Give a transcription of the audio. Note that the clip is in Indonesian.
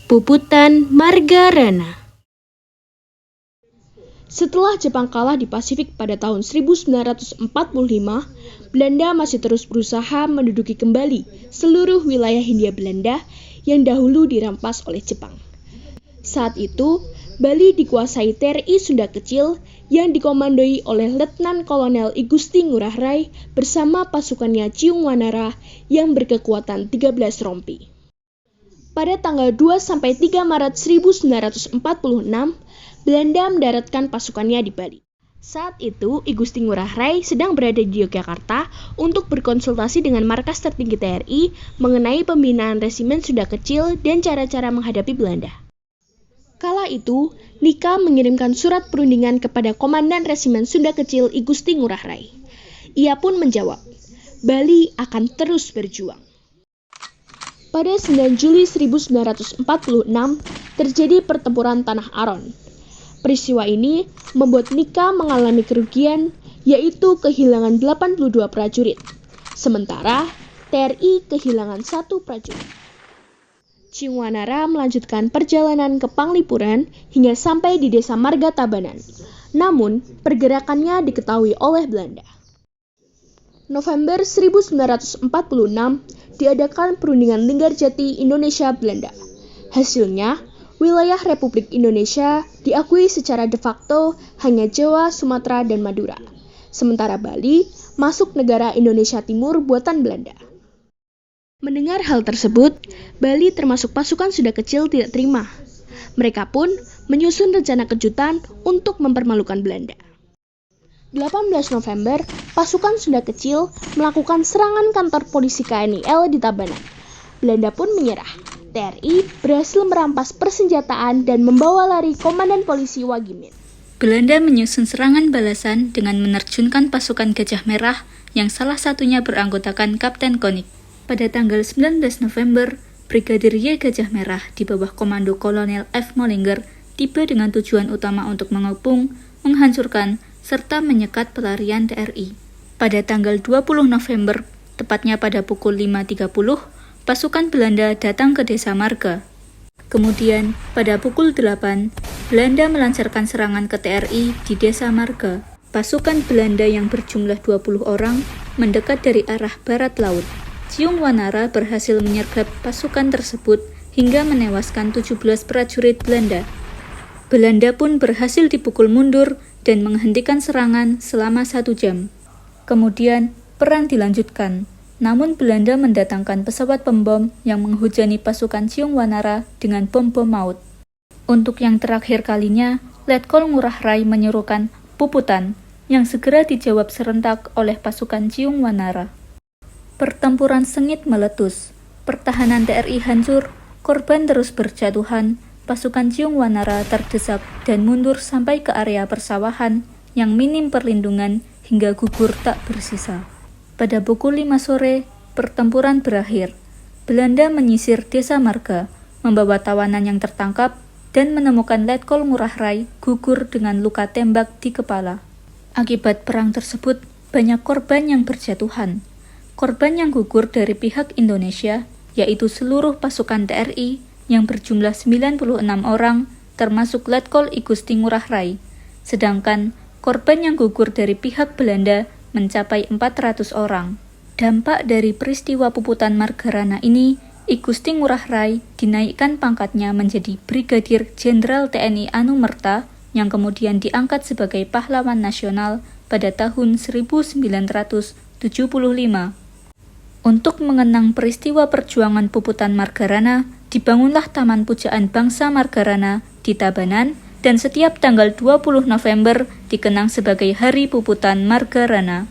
Puputan Margarana. Setelah Jepang kalah di Pasifik pada tahun 1945, Belanda masih terus berusaha menduduki kembali seluruh wilayah Hindia Belanda yang dahulu dirampas oleh Jepang. Saat itu, Bali dikuasai TRI Sunda Kecil yang dikomandoi oleh Letnan Kolonel I Gusti Ngurah Rai bersama pasukannya Ciung Wanara yang berkekuatan 13 rompi. Pada tanggal 2-3 Maret 1946, Belanda mendaratkan pasukannya di Bali. Saat itu, I Gusti Ngurah Rai sedang berada di Yogyakarta untuk berkonsultasi dengan markas tertinggi TRI mengenai pembinaan resimen Sunda Kecil dan cara-cara menghadapi Belanda. Kala itu, Nika mengirimkan surat perundingan kepada Komandan Resimen Sunda Kecil I Gusti Ngurah Rai. Ia pun menjawab, Bali akan terus berjuang. Pada 9 Juli 1946, terjadi pertempuran Tanah Aron. Peristiwa ini membuat Nika mengalami kerugian, yaitu kehilangan 82 prajurit. Sementara, TRI kehilangan 1 prajurit. Ciung Wanara melanjutkan perjalanan ke Panglipuran hingga sampai di desa Marga Tabanan. Namun, pergerakannya diketahui oleh Belanda. November 1946, diadakan perundingan Linggarjati Indonesia-Belanda. Hasilnya, wilayah Republik Indonesia diakui secara de facto hanya Jawa, Sumatera, dan Madura. Sementara Bali masuk negara Indonesia Timur buatan Belanda. Mendengar hal tersebut, Bali termasuk pasukan Sunda Kecil tidak terima. Mereka pun menyusun rencana kejutan untuk mempermalukan Belanda. 18 November, pasukan Sunda Kecil melakukan serangan kantor polisi KNIL di Tabanan. Belanda pun menyerah. TRI berhasil merampas persenjataan dan membawa lari Komandan Polisi Wagimin. Belanda menyusun serangan balasan dengan menerjunkan pasukan Gajah Merah yang salah satunya beranggotakan Kapten Konik. Pada tanggal 19 November, Brigadir Y Gajah Merah di bawah komando Kolonel F. Mollinger tiba dengan tujuan utama untuk mengepung, menghancurkan, serta menyekat pelarian TRI. Pada tanggal 20 November, tepatnya pada pukul 5.30, pasukan Belanda datang ke desa Marga. Kemudian, pada pukul 8, Belanda melancarkan serangan ke TRI di desa Marga. Pasukan Belanda yang berjumlah 20 orang mendekat dari arah barat laut. Ciung Wanara berhasil menyergap pasukan tersebut hingga menewaskan 17 prajurit Belanda. Belanda pun berhasil dipukul mundur dan menghentikan serangan selama 1 jam. Kemudian, perang dilanjutkan. Namun Belanda mendatangkan pesawat pembom yang menghujani pasukan Ciung Wanara dengan bom-bom maut. Untuk yang terakhir kalinya, Letkol Ngurah Rai menyuruhkan puputan yang segera dijawab serentak oleh pasukan Ciung Wanara. Pertempuran sengit meletus, pertahanan TRI hancur, korban terus berjatuhan, pasukan Ciung Wanara terdesak dan mundur sampai ke area persawahan yang minim perlindungan hingga gugur tak bersisa. Pada pukul 5 sore, pertempuran berakhir. Belanda menyisir desa Marga, membawa tawanan yang tertangkap, dan menemukan Letkol Ngurah Rai gugur dengan luka tembak di kepala. Akibat perang tersebut, banyak korban yang berjatuhan. Korban yang gugur dari pihak Indonesia, yaitu seluruh pasukan TRI yang berjumlah 96 orang, termasuk Letkol I Gusti Ngurah Rai. Sedangkan korban yang gugur dari pihak Belanda mencapai 400 orang. Dampak dari peristiwa puputan Margarana ini, I Gusti Ngurah Rai dinaikkan pangkatnya menjadi Brigadir Jenderal TNI Anumerta yang kemudian diangkat sebagai pahlawan nasional pada tahun 1975. Untuk mengenang peristiwa perjuangan puputan Margarana, dibangunlah Taman Pujaan Bangsa Margarana di Tabanan dan setiap tanggal 20 November dikenang sebagai Hari Puputan Margarana.